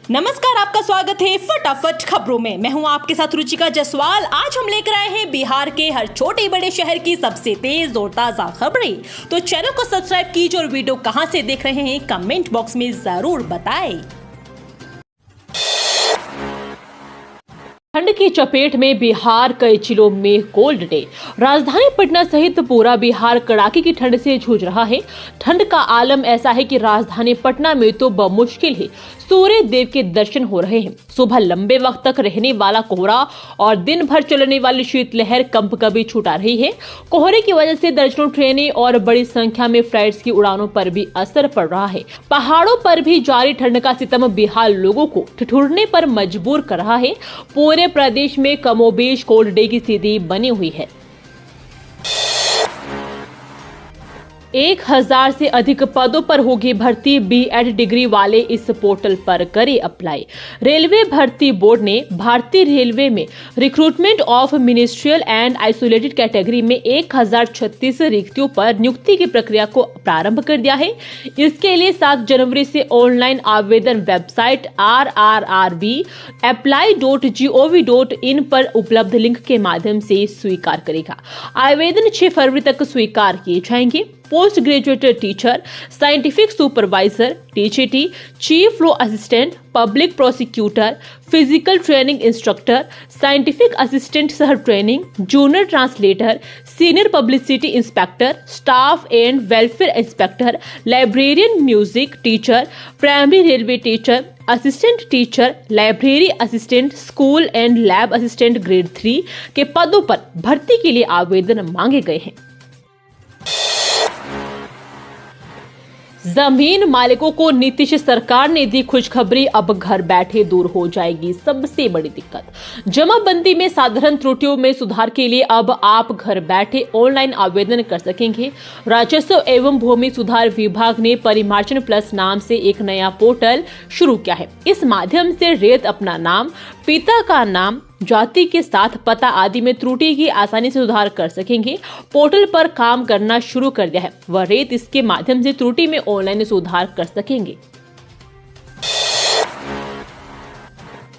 नमस्कार, आपका स्वागत है फटाफट खबरों में। मैं हूं आपके साथ रुचिका जायसवाल। आज हम लेकर आए हैं बिहार के हर छोटे बड़े शहर की सबसे तेज और ताजा खबरें। तो चैनल को सब्सक्राइब कीजिए और वीडियो कहां से देख रहे हैं कमेंट बॉक्स में जरूर बताएं। ठंड की चपेट में बिहार, कई जिलों में कोल्ड डे। राजधानी पटना सहित पूरा बिहार कड़ाके की ठंड से जूझ रहा है। ठंड का आलम ऐसा है कि राजधानी पटना में तो बमुश्किल ही सूर्य देव के दर्शन हो रहे हैं। सुबह लंबे वक्त तक रहने वाला कोहरा और दिन भर चलने वाली शीतलहर कंपकपी छुटा रही है। कोहरे की वजह से दर्जनों ट्रेनें और बड़ी संख्या में फ्लाइट्स की उड़ानों पर भी असर पड़ रहा है। पहाड़ों पर भी जारी ठंड का सितम बिहार लोगों को ठिठुरने पर मजबूर कर रहा है। पूरे प्रदेश में कमोबेश कोल्ड डे की स्थिति बनी हुई है। 1000 से अधिक पदों पर होगी भर्ती। बीएड डिग्री वाले इस पोर्टल पर करें अप्लाई। रेलवे भर्ती बोर्ड ने भारतीय रेलवे में recruitment of ministerial and isolated category में 1036 रिक्तियों पर नियुक्ति की प्रक्रिया को प्रारंभ कर दिया है। इसके लिए 7 जनवरी से ऑनलाइन आवेदन वेबसाइट rrrbapply.gov.in पर उपलब्ध लिंक के माध्यम से स्वीकार करेगा। आवेदन 6 फरवरी तक स्वीकार किए जाएंगे। Post graduate teacher, scientific supervisor, TGT, chief law assistant, public prosecutor, physical training instructor, scientific assistant सह training, junior translator, senior publicity inspector, staff and welfare inspector, librarian, music teacher, primary railway teacher, assistant teacher, library assistant, school and lab assistant grade 3 के पदों पर भर्ती के लिए आवेदन मांगे गए हैं। जमीन मालिकों को नीतीश सरकार ने दी खुशखबरी। अब घर बैठे दूर हो जाएगी सबसे बड़ी दिक्कत। जमाबंदी में साधारण त्रुटियों में सुधार के लिए अब आप घर बैठे ऑनलाइन आवेदन कर सकेंगे। राजस्व एवं भूमि सुधार विभाग ने परिमार्जन प्लस नाम से एक नया पोर्टल शुरू किया है। इस माध्यम से रेत अपना नाम, पिता का नाम, जाति के साथ पता आदि में त्रुटि की आसानी से सुधार कर सकेंगे। पोर्टल पर काम करना शुरू कर दिया है। वह रेत इसके माध्यम से त्रुटि में ऑनलाइन सुधार कर सकेंगे।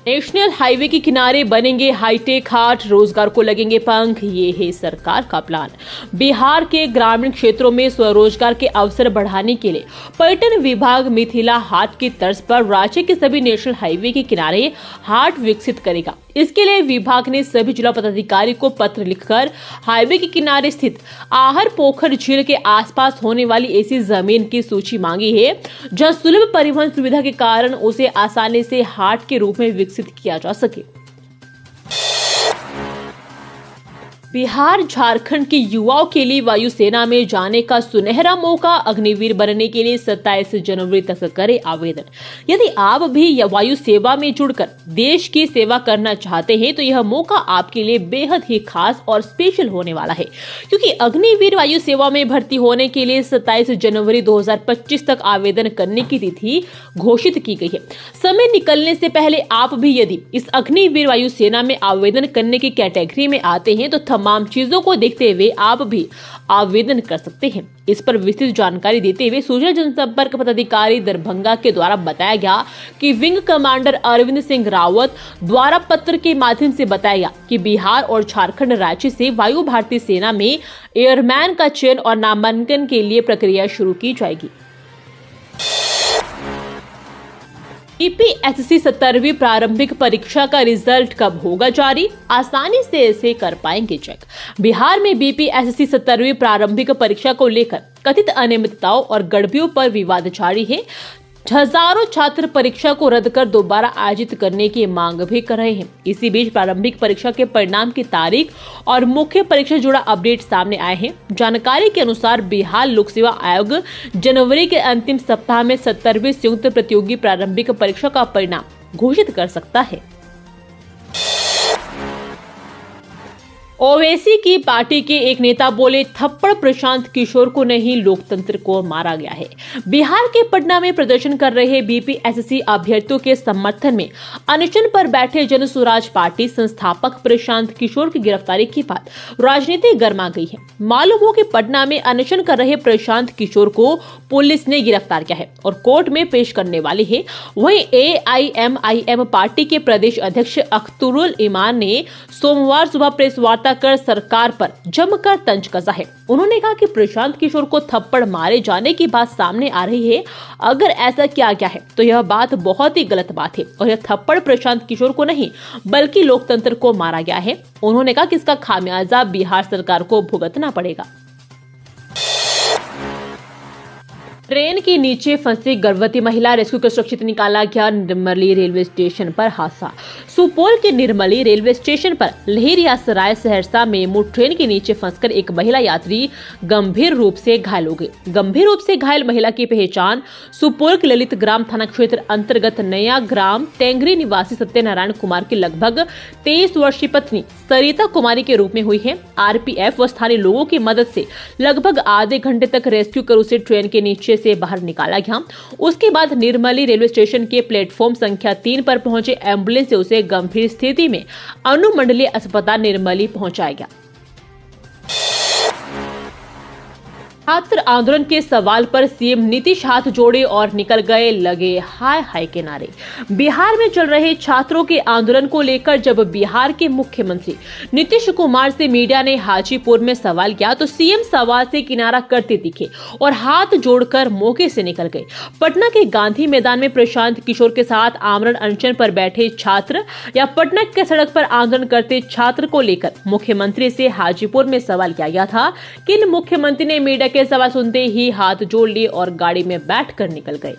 नेशनल हाईवे के किनारे बनेंगे हाईटेक हाट, रोजगार को लगेंगे पंख, ये है सरकार का प्लान। बिहार के ग्रामीण क्षेत्रों में स्वरोजगार के अवसर बढ़ाने के लिए पर्यटन विभाग मिथिला हाट की तर्ज पर राज्य के सभी नेशनल हाईवे के किनारे हाट विकसित करेगा। इसके लिए विभाग ने सभी जिला पदाधिकारी को पत्र लिखकर हाईवे के किनारे स्थित आहर पोखर झील के आसपास होने वाली ऐसी जमीन की सूची मांगी है जहां सुलभ परिवहन सुविधा के कारण उसे आसानी से हाट के रूप में विकसित किया जा सके। बिहार झारखंड के युवाओं के लिए वायुसेना में जाने का सुनहरा मौका। अग्निवीर बनने के लिए 27 जनवरी तक करें आवेदन। यदि आप भी वायु सेवा में जुड़कर देश की सेवा करना चाहते हैं तो यह मौका आपके लिए बेहद ही खास और स्पेशल होने वाला है, क्योंकि अग्निवीर वायु सेवा में भर्ती होने के लिए 27 जनवरी 2025 तक आवेदन करने की तिथि घोषित की गई है। समय निकलने से पहले आप भी यदि इस अग्निवीर वायु सेना में आवेदन करने की कैटेगरी में आते हैं तो तमाम चीजों को देखते हुए आप भी आवेदन कर सकते हैं। इस पर विस्तृत जानकारी देते हुए सूचना जनसंपर्क पदाधिकारी दरभंगा के द्वारा बताया गया कि विंग कमांडर अरविंद सिंह रावत द्वारा पत्र के माध्यम से बताया गया कि बिहार और झारखंड राज्य से वायु भारतीय सेना में एयरमैन का चयन और नामांकन के लिए प्रक्रिया शुरू की जाएगी। बीपीएससी 17वीं प्रारंभिक परीक्षा का रिजल्ट कब होगा जारी? आसानी से इसे कर पाएंगे चेक। बिहार में बीपीएससी 17वीं प्रारंभिक परीक्षा को लेकर कथित अनियमितताओं और गड़बड़ियों पर विवाद जारी है। हजारों छात्र परीक्षा को रद्द कर दोबारा आयोजित करने की मांग भी कर रहे हैं। इसी बीच प्रारंभिक परीक्षा के परिणाम की तारीख और मुख्य परीक्षा जुड़ा अपडेट सामने आए हैं। जानकारी के अनुसार बिहार लोक सेवा आयोग जनवरी के अंतिम सप्ताह में 70वीं संयुक्त प्रतियोगी प्रारंभिक परीक्षा का परिणाम घोषित कर सकता है। ओवैसी की पार्टी के एक नेता बोले, थप्पड़ प्रशांत किशोर को नहीं, लोकतंत्र को मारा गया है। बिहार के पटना में प्रदर्शन कर रहे बीपीएससी अभ्यर्थियों के समर्थन में अनशन पर बैठे जन स्वराज पार्टी संस्थापक प्रशांत किशोर की गिरफ्तारी के बाद राजनीति गर्मा गई है। मालूम हो कि पटना में अनशन कर रहे प्रशांत किशोर को पुलिस ने गिरफ्तार किया है और कोर्ट में पेश करने वाली है। वहीं एआईएमआईएम पार्टी के प्रदेश अध्यक्ष अख्तरुल ईमान ने सोमवार सुबह प्रेस वार्ता कर सरकार पर जमकर तंज कसा है। उन्होंने कहा कि प्रशांत किशोर को थप्पड़ मारे जाने की बात सामने आ रही है। अगर ऐसा किया गया है तो यह बात बहुत ही गलत बात है और यह थप्पड़ प्रशांत किशोर को नहीं बल्कि लोकतंत्र को मारा गया है। उन्होंने कहा कि इसका खामियाजा बिहार सरकार को भुगतना पड़ेगा। ट्रेन के नीचे फंसी गर्भवती महिला, रेस्क्यू कर सुरक्षित निकाला गया। निर्मली रेलवे स्टेशन पर हादसा। सुपौल के निर्मली रेलवे स्टेशन पर लहेरियासराय सहरसा मेमू ट्रेन के नीचे फंसकर एक महिला यात्री गंभीर रूप से घायल हो गई। गंभीर रूप से घायल महिला की पहचान सुपौल के ललित ग्राम थाना क्षेत्र अंतर्गत नया ग्राम टेंगरी निवासी सत्यनारायण कुमार की लगभग 23 वर्षीय पत्नी सरिता कुमारी के रूप में हुई है। आरपीएफ व स्थानीय लोगों की मदद से लगभग आधे घंटे तक रेस्क्यू कर उसे ट्रेन के नीचे से बाहर निकाला गया। उसके बाद निर्मली रेलवे स्टेशन के प्लेटफॉर्म संख्या 3 पर पहुंचे एम्बुलेंस से उसे गंभीर स्थिति में अनुमंडलीय अस्पताल निर्मली पहुंचाया गया। छात्र आंदोलन के सवाल पर सीएम नीतीश हाथ जोड़े और निकल गए, लगे हाय हाय के नारे। बिहार में चल रहे छात्रों के आंदोलन को लेकर जब बिहार के मुख्यमंत्री नीतीश कुमार से मीडिया ने हाजीपुर में सवाल किया तो सीएम सवाल से किनारा करते दिखे और हाथ जोड़कर मौके से निकल गए। पटना के गांधी मैदान में प्रशांत किशोर के साथ आमरण अनशन पर बैठे छात्र या पटना के सड़क पर आंदोलन करते छात्र को लेकर मुख्यमंत्री से हाजीपुर में सवाल किया गया था कि मुख्यमंत्री ने मीडिया के सवाल सुनते ही हाथ जोड़ लिए और गाड़ी में बैठकर निकल गए।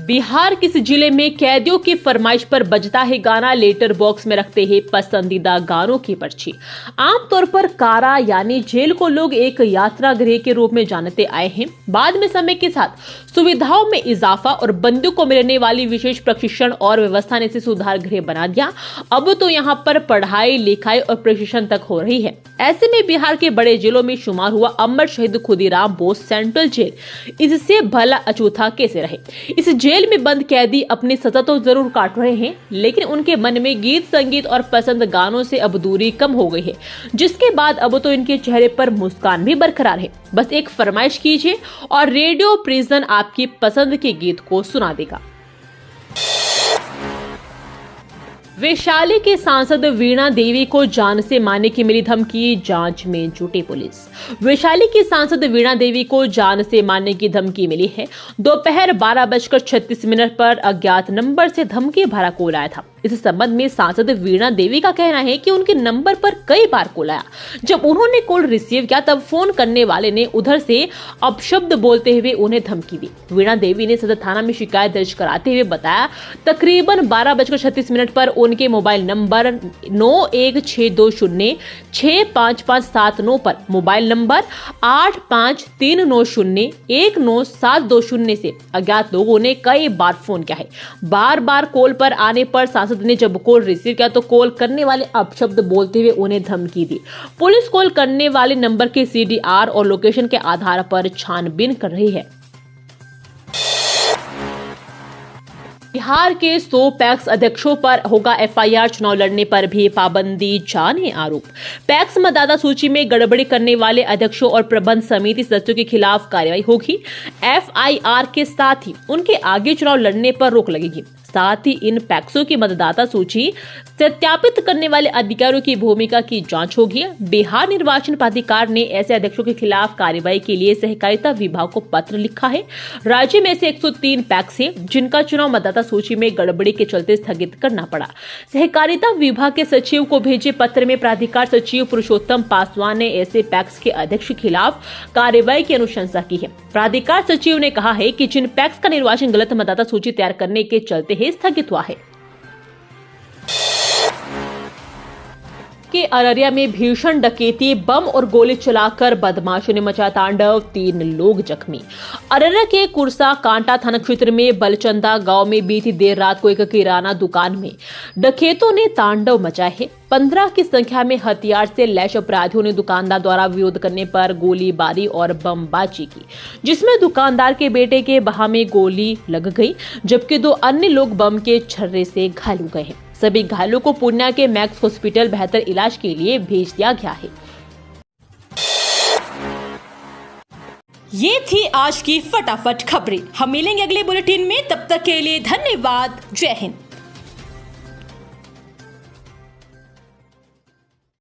बिहार किस जिले में कैदियों की फरमाइश पर बजता है गाना, लेटर बॉक्स में रखते हैं पसंदीदा गानों की पर्ची। आमतौर पर कारा यानी जेल को लोग एक यात्रा गृह के रूप में जानते आए हैं। बाद में समय के साथ सुविधाओं में इजाफा और बंदियों को मिलने वाली विशेष प्रशिक्षण और व्यवस्था ने इसे सुधार गृह बना दिया। अब तो यहाँ पर पढ़ाई लिखाई और प्रशिक्षण तक हो रही है। ऐसे में बिहार के बड़े जेलों में शुमार हुआ अमर शहीद खुदीराम बोस सेंट्रल जेल इससे भला अछूता कैसे रहे। इस जेल में बंद कैदी अपनी सजा तो जरूर काट रहे हैं, लेकिन उनके मन में गीत संगीत और पसंद गानों से अब दूरी कम हो गई है, जिसके बाद अब तो इनके चेहरे पर मुस्कान भी बरकरार है। बस एक फरमाइश कीजिए और रेडियो प्रिजन आपकी पसंद के गीत को सुना देगा। वैशाली के सांसद वीणा देवी को जान से मारने की मिली धमकी, जांच में जुटी पुलिस। वैशाली की सांसद वीणा देवी को जान से मारने की धमकी मिली है। दोपहर 12:36 पर अज्ञात नंबर से धमकी भरा कॉल आया था। इस संबंध में सांसद वीणा देवी का कहना है कि उनके नंबर पर कई बार कॉल आया। जब उन्होंने कॉल रिसीव किया तब फोन करने वाले ने उधर से अपशब्द बोलते हुए उन्हें धमकी दी। वीणा देवी ने सदर थाना में शिकायत दर्ज कराते हुए बताया, तकरीबन 12:36 पर उनके मोबाइल नंबर 9162065579 पर मोबाइल नंबर 8539019720 से अज्ञात लोगों ने कई बार फोन किया है। बार बार कॉल पर आने पर सांसद ने जब कॉल रिसीव किया तो कॉल करने वाले अपशब्द बोलते हुए उन्हें धमकी दी। पुलिस कॉल करने वाले नंबर के CDR और लोकेशन के आधार पर छानबीन कर रही है। बिहार के 100 पैक्स अध्यक्षों पर होगा FIR, चुनाव लड़ने पर भी पाबंदी, जाने आरोप। पैक्स मतदाता सूची में गड़बड़ी करने वाले अध्यक्षों और प्रबंध समिति सदस्यों के खिलाफ कार्रवाई होगी। FIR के साथ ही उनके आगे चुनाव लड़ने पर रोक लगेगी। साथ ही इन पैक्सों की मतदाता सूची सत्यापित करने वाले अधिकारियों की भूमिका की जांच होगी। बिहार निर्वाचन प्राधिकार ने ऐसे अध्यक्षों के खिलाफ कार्रवाई के लिए सहकारिता विभाग को पत्र लिखा है। राज्य में से 103 पैक्स है जिनका चुनाव मतदाता सूची में गड़बड़ी के चलते स्थगित करना पड़ा। सहकारिता विभाग के सचिव को भेजे पत्र में प्राधिकार सचिव पुरुषोत्तम पासवान ने ऐसे पैक्स के अध्यक्ष के खिलाफ कार्रवाई की अनुशंसा की है। प्राधिकार सचिव ने कहा है कि जिन पैक्स का निर्वाचन गलत मतदाता सूची तैयार करने के चलते स्थगित हुआ है। के अररिया में भीषण डकैती, बम और गोली चलाकर बदमाशों ने मचा तांडव, 3 लोग जख्मी। अररिया के कुरसा कांटा थाना क्षेत्र में बलचंदा गांव में बीती देर रात को एक किराना दुकान में डकैतों ने तांडव मचाए है। 15 की संख्या में हथियार से लैस अपराधियों ने दुकानदार द्वारा विरोध करने पर गोलीबारी और बमबाजी की, जिसमें दुकानदार के बेटे के बाह में गोली लग गई, जबकि 2 अन्य लोग बम के छर्रे से घायल हो गए हैं। सभी घायलों को पूर्णिया के मैक्स हॉस्पिटल बेहतर इलाज के लिए भेज दिया गया है। ये थी आज की फटाफट खबरें। हम मिलेंगे अगले बुलेटिन में, तब तक के लिए धन्यवाद। जय हिंद।